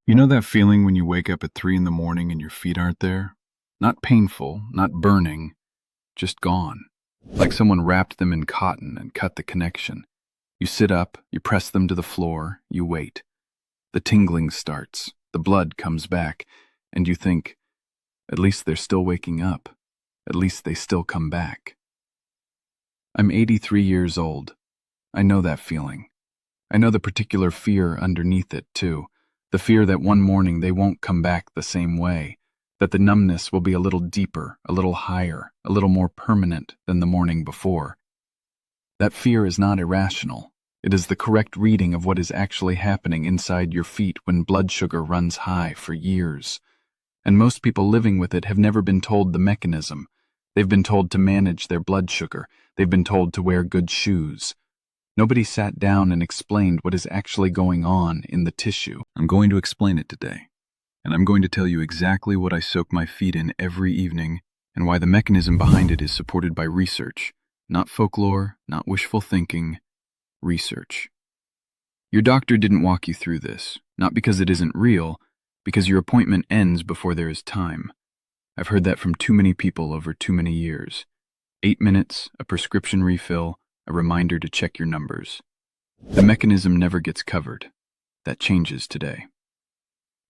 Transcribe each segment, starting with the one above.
You know that feeling when you wake up at 3 in the morning and your feet aren't there? Not painful, not burning, just gone. Like someone wrapped them in cotton and cut the connection. You sit up, you press them to the floor, you wait. The tingling starts, the blood comes back, and you think, at least they're still waking up. At least they still come back. I'm 83 years old. I know that feeling. I know the particular fear underneath it, too. The fear that one morning they won't come back the same way, that the numbness will be a little deeper, a little higher, a little more permanent than the morning before. That fear is not irrational. It is the correct reading of what is actually happening inside your feet when blood sugar runs high for years. And most people living with it have never been told the mechanism. They've been told to manage their blood sugar. They've been told to wear good shoes. Nobody sat down and explained what is actually going on in the tissue. I'm going to explain it today, and I'm going to tell you exactly what I soak my feet in every evening and why the mechanism behind it is supported by research, not folklore, not wishful thinking, research. Your doctor didn't walk you through this, not because it isn't real, because your appointment ends before there is time. I've heard that from too many people over too many years. 8 minutes, a prescription refill, a reminder to check your numbers. The mechanism never gets covered. That changes today.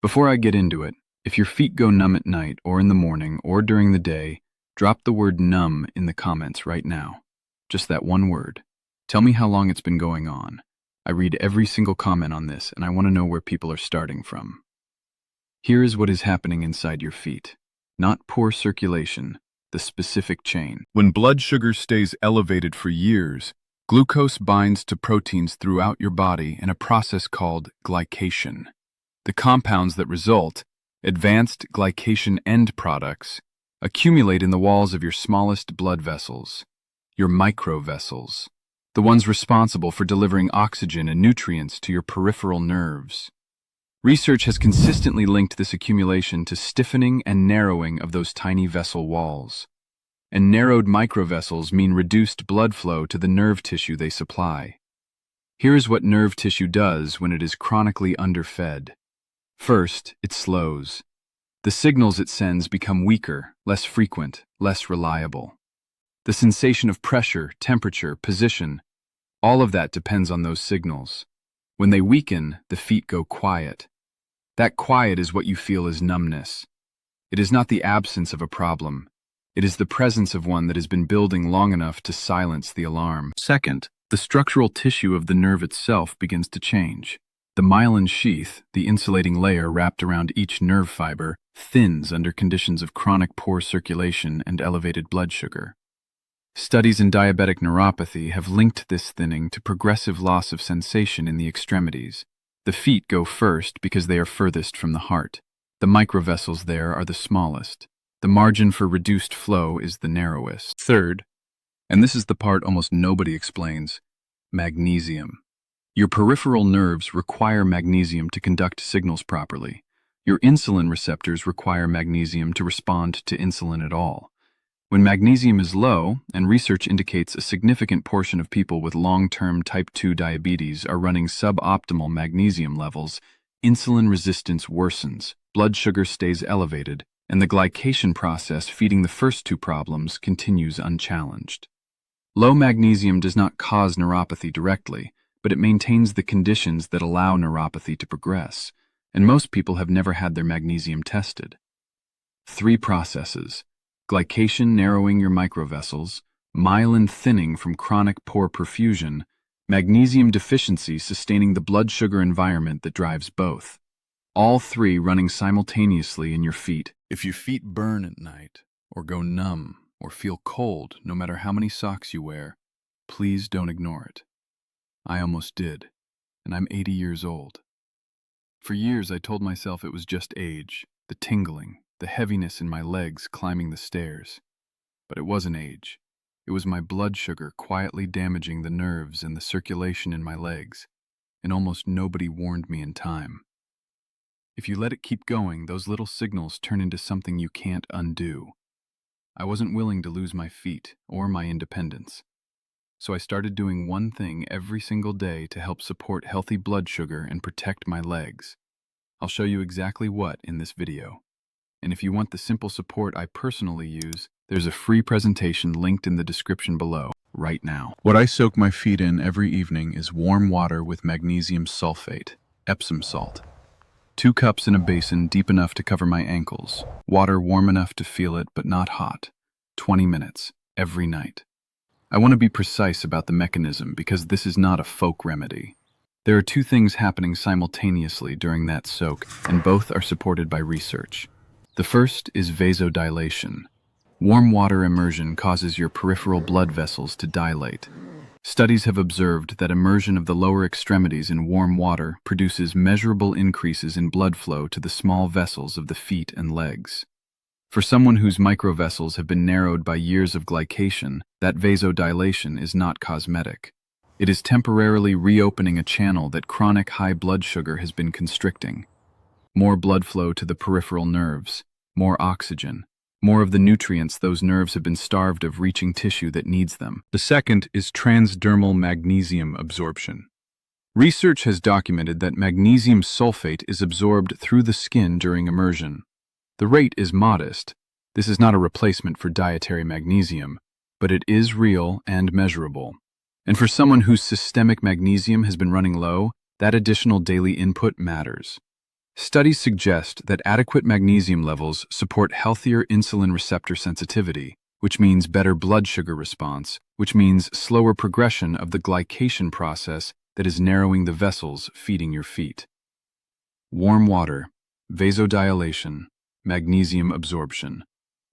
Before I get into it, if your feet go numb at night or in the morning or during the day, drop the word numb in the comments right now. Just that one word. Tell me how long it's been going on. I read every single comment on this and I want to know where people are starting from. Here is what is happening inside your feet. Not poor circulation, the specific chain. When blood sugar stays elevated for years, glucose binds to proteins throughout your body in a process called glycation. The compounds that result, advanced glycation end products, accumulate in the walls of your smallest blood vessels, your microvessels, the ones responsible for delivering oxygen and nutrients to your peripheral nerves. Research has consistently linked this accumulation to stiffening and narrowing of those tiny vessel walls. And narrowed microvessels mean reduced blood flow to the nerve tissue they supply. Here is what nerve tissue does when it is chronically underfed. First, it slows. The signals it sends become weaker, less frequent, less reliable. The sensation of pressure, temperature, position, all of that depends on those signals. When they weaken, the feet go quiet. That quiet is what you feel as numbness. It is not the absence of a problem. It is the presence of one that has been building long enough to silence the alarm. Second, the structural tissue of the nerve itself begins to change. The myelin sheath, the insulating layer wrapped around each nerve fiber, thins under conditions of chronic poor circulation and elevated blood sugar. Studies in diabetic neuropathy have linked this thinning to progressive loss of sensation in the extremities. The feet go first because they are furthest from the heart. The microvessels there are the smallest. The margin for reduced flow is the narrowest. Third, and this is the part almost nobody explains, magnesium. Your peripheral nerves require magnesium to conduct signals properly. Your insulin receptors require magnesium to respond to insulin at all. When magnesium is low, and research indicates a significant portion of people with long-term type 2 diabetes are running suboptimal magnesium levels, insulin resistance worsens, blood sugar stays elevated, and the glycation process feeding the first two problems continues unchallenged. Low magnesium does not cause neuropathy directly, but it maintains the conditions that allow neuropathy to progress, and most people have never had their magnesium tested. 3 processes: glycation narrowing your microvessels, myelin thinning from chronic poor perfusion, magnesium deficiency sustaining the blood sugar environment that drives both. All 3 running simultaneously in your feet. If your feet burn at night, or go numb, or feel cold no matter how many socks you wear, please don't ignore it. I almost did, and I'm 80 years old. For years I told myself it was just age, the tingling, the heaviness in my legs climbing the stairs. But it wasn't age. It was my blood sugar quietly damaging the nerves and the circulation in my legs, and almost nobody warned me in time. If you let it keep going, those little signals turn into something you can't undo. I wasn't willing to lose my feet or my independence. So I started doing one thing every single day to help support healthy blood sugar and protect my legs. I'll show you exactly what in this video. And if you want the simple support I personally use, there's a free presentation linked in the description below right now. What I soak my feet in every evening is warm water with magnesium sulfate, Epsom salt. 2 cups in a basin deep enough to cover my ankles, water warm enough to feel it but not hot, 20 minutes, every night. I want to be precise about the mechanism because this is not a folk remedy. There are 2 things happening simultaneously during that soak, and both are supported by research. The first is vasodilation. Warm water immersion causes your peripheral blood vessels to dilate. Studies have observed that immersion of the lower extremities in warm water produces measurable increases in blood flow to the small vessels of the feet and legs. For someone whose microvessels have been narrowed by years of glycation, that vasodilation is not cosmetic. It is temporarily reopening a channel that chronic high blood sugar has been constricting. More blood flow to the peripheral nerves, more oxygen, more of the nutrients those nerves have been starved of reaching tissue that needs them. The second is transdermal magnesium absorption. Research has documented that magnesium sulfate is absorbed through the skin during immersion. The rate is modest. This is not a replacement for dietary magnesium, but it is real and measurable. And for someone whose systemic magnesium has been running low, that additional daily input matters. Studies suggest that adequate magnesium levels support healthier insulin receptor sensitivity, which means better blood sugar response, which means slower progression of the glycation process that is narrowing the vessels feeding your feet. Warm water, vasodilation, magnesium absorption.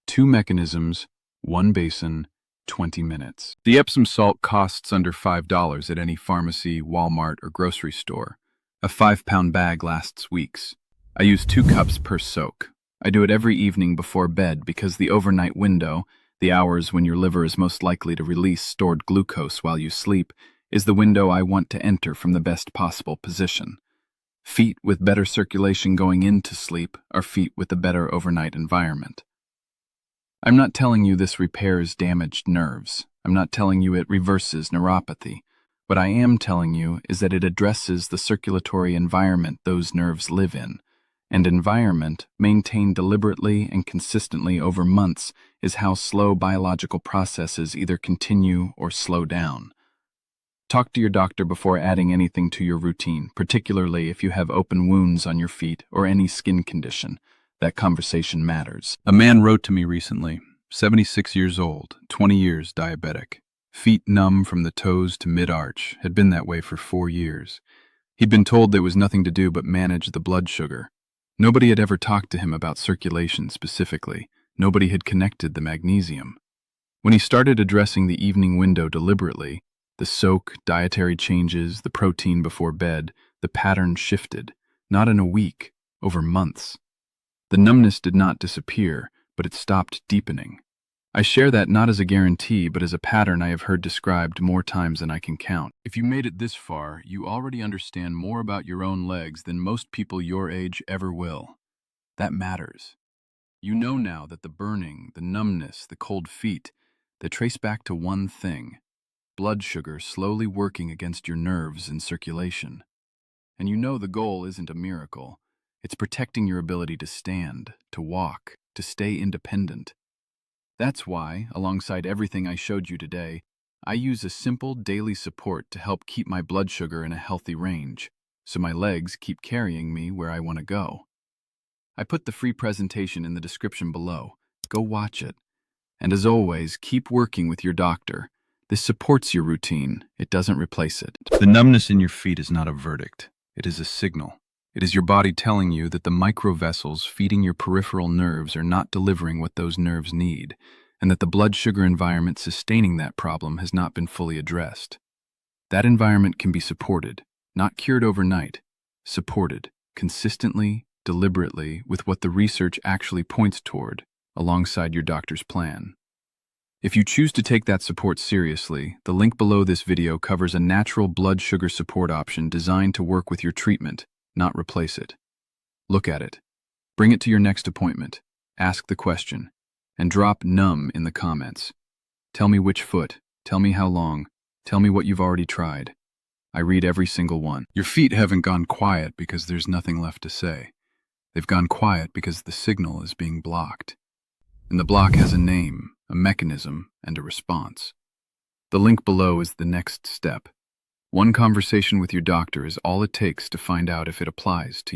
2 mechanisms, 1 basin, 20 minutes. The Epsom salt costs under $5 at any pharmacy, Walmart, or grocery store. A 5-pound bag lasts weeks. I use 2 cups per soak. I do it every evening before bed because the overnight window, the hours when your liver is most likely to release stored glucose while you sleep, is the window I want to enter from the best possible position. Feet with better circulation going into sleep are feet with a better overnight environment. I'm not telling you this repairs damaged nerves. I'm not telling you it reverses neuropathy. What I am telling you is that it addresses the circulatory environment those nerves live in. And environment, maintained deliberately and consistently over months, is how slow biological processes either continue or slow down. Talk to your doctor before adding anything to your routine, particularly if you have open wounds on your feet or any skin condition. That conversation matters. A man wrote to me recently, 76 years old, 20 years diabetic. Feet numb from the toes to mid-arch, had been that way for 4 years. He'd been told there was nothing to do but manage the blood sugar. Nobody had ever talked to him about circulation specifically. Nobody had connected the magnesium. When he started addressing the evening window deliberately, the soak, dietary changes, the protein before bed, the pattern shifted, not in a week, over months. The numbness did not disappear, but it stopped deepening. I share that not as a guarantee, but as a pattern I have heard described more times than I can count. If you made it this far, you already understand more about your own legs than most people your age ever will. That matters. You know now that the burning, the numbness, the cold feet, they trace back to one thing: blood sugar slowly working against your nerves and circulation. And you know the goal isn't a miracle. It's protecting your ability to stand, to walk, to stay independent. That's why, alongside everything I showed you today, I use a simple daily support to help keep my blood sugar in a healthy range, so my legs keep carrying me where I want to go. I put the free presentation in the description below. Go watch it. And as always, keep working with your doctor. This supports your routine. It doesn't replace it. The numbness in your feet is not a verdict. It is a signal. It is your body telling you that the microvessels feeding your peripheral nerves are not delivering what those nerves need, and that the blood sugar environment sustaining that problem has not been fully addressed. That environment can be supported, not cured overnight, supported consistently, deliberately, with what the research actually points toward, alongside your doctor's plan. If you choose to take that support seriously, the link below this video covers a natural blood sugar support option designed to work with your treatment, not replace it. Look at it. Bring it to your next appointment. Ask the question. And drop numb in the comments. Tell me which foot. Tell me how long. Tell me what you've already tried. I read every single one. Your feet haven't gone quiet because there's nothing left to say. They've gone quiet because the signal is being blocked. And the block has a name, a mechanism, and a response. The link below is the next step. One conversation with your doctor is all it takes to find out if it applies to you.